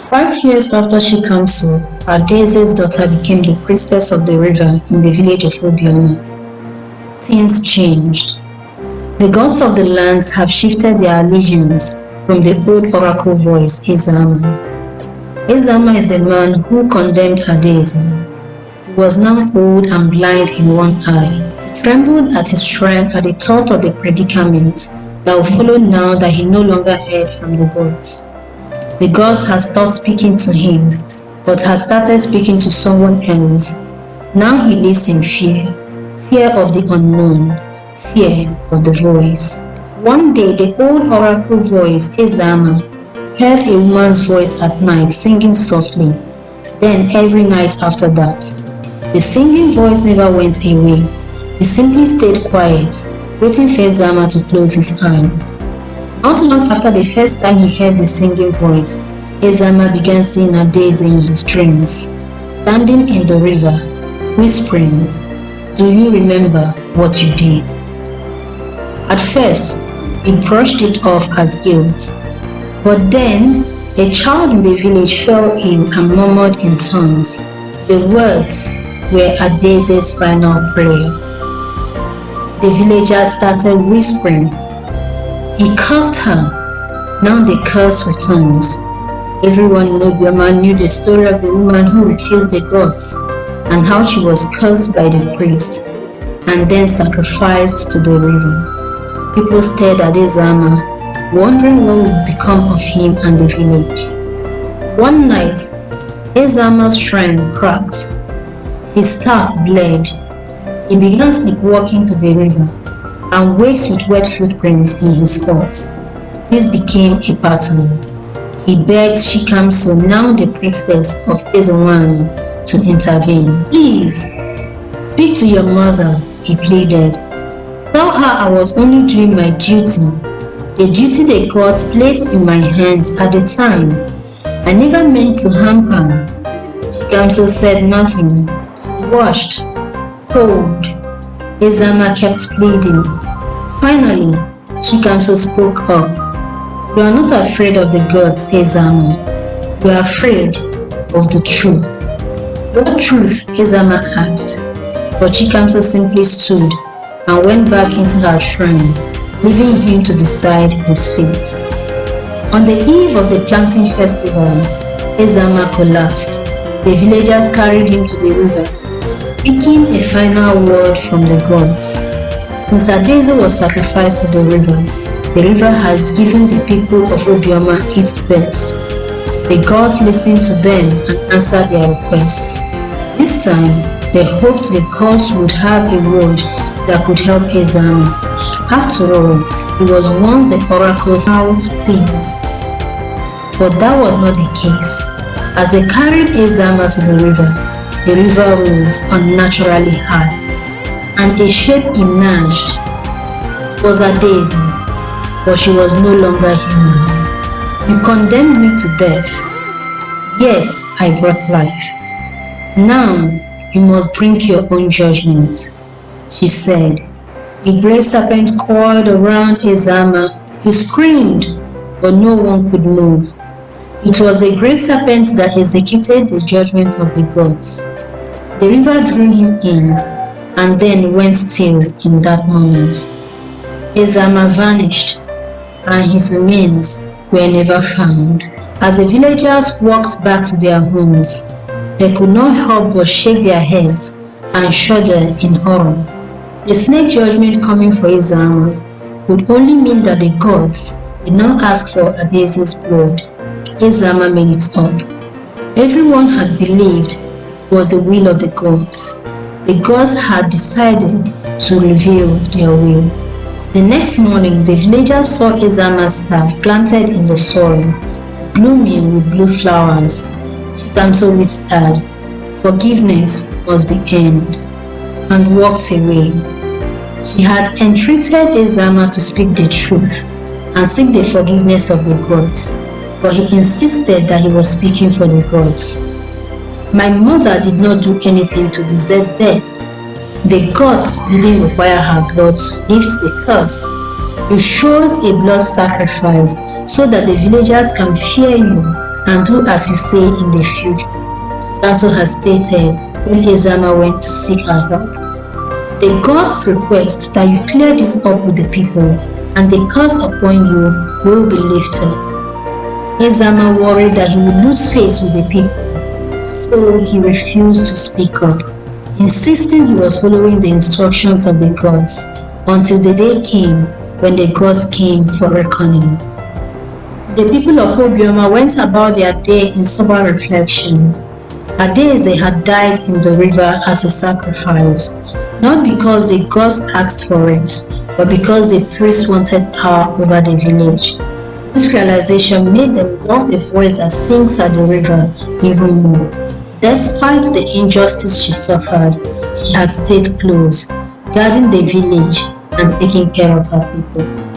5 years after she counsel, Adaise's daughter became the priestess of the river in the village of Obioma. Things changed. The gods of the lands have shifted their allegiance from the old oracle voice, Ezama. Ezama is the man who condemned Adaise. He was now old and blind in one eye. He trembled at his shrine at the thought of the predicament that would follow now that he no longer heard from the gods. The gods had stopped speaking to him, but had started speaking to someone else. Now he lives in fear. Fear of the unknown. Fear of the voice. One day the old oracle voice, Ezama, heard a woman's voice at night singing softly. Then every night after that, the singing voice never went away. He simply stayed quiet, waiting for Ezama to close his eyes. Not long after the first time he heard the singing voice, Ezama began seeing Adaise in his dreams, standing in the river, whispering, "Do you remember what you did?" At first, he brushed it off as guilt, but then a child in the village fell ill and murmured in tongues. The words were Adaise's final prayer. The villagers started whispering, "He cursed her." Now the curse returns. Everyone in Obioma knew the story of the woman who refused the gods and how she was cursed by the priest and then sacrificed to the river. People stared at Ezama, wondering what would become of him and the village. One night, Ezama's shrine cracked. His staff bled. He began sleepwalking to the river and wakes with wet footprints in his thoughts. This became a pattern. He begged Shikamso, now the priestess of Ezewan, to intervene. "Please, speak to your mother," he pleaded. "Tell her I was only doing my duty, the duty the gods placed in my hands at the time. I never meant to harm her." Shikamso said nothing. He watched, cold. Ezama kept pleading. Finally, Shikamso spoke up. "You are not afraid of the gods, Ezama. You are afraid of the truth." "What truth?" Ezama asked. But Shikamso simply stood and went back into her shrine, leaving him to decide his fate. On the eve of the planting festival, Ezama collapsed. The villagers carried him to the river, seeking a final word from the gods. Since Adaise was sacrificed to the river has given the people of Obioma its best. The gods listened to them and answered their requests. This time, they hoped the gods would have a word that could help Ezama. After all, he was once the oracle's mouthpiece. But that was not the case. As they carried Ezama to the river rose unnaturally high, and a shape emerged. It was Adaise, but she was no longer human. "You condemned me to death. Yes, I brought life. Now you must drink your own judgment," she said. A great serpent coiled around Ezama. He screamed, but no one could move. It was a great serpent that executed the judgment of the gods. The river drew him in, and then went still in that moment. Ezama vanished, and his remains were never found. As the villagers walked back to their homes, they could not help but shake their heads and shudder in horror. The snake judgment coming for Ezama could only mean that the gods did not ask for Adaise's blood. Ezama made it up. Everyone had believed it was the will of the gods. The gods had decided to reveal their will. The next morning, the villagers saw Ezama's staff planted in the soil, blooming with blue flowers. Shikamso whispered, "Forgiveness must be earned," and walked away. She had entreated Ezama to speak the truth and seek the forgiveness of the gods, but he insisted that he was speaking for the gods. "My mother did not do anything to deserve death. The gods didn't require her blood to lift the curse. You chose a blood sacrifice so that the villagers can fear you and do as you say in the future. Danto had stated when Ezama went to seek her help. The gods request that you clear this up with the people, and the curse upon you will be lifted. Ezama worried that he would lose face with the people, so he refused to speak up, insisting he was following the instructions of the gods until the day came when the gods came for reckoning. The people of Obioma went about their day in sober reflection. Adaeze had died in the river as a sacrifice, not because the gods asked for it, but because the priest wanted power over the village. This realization made them love the voice that sings at the river even more. Despite the injustice she suffered, she had stayed close, guarding the village and taking care of her people.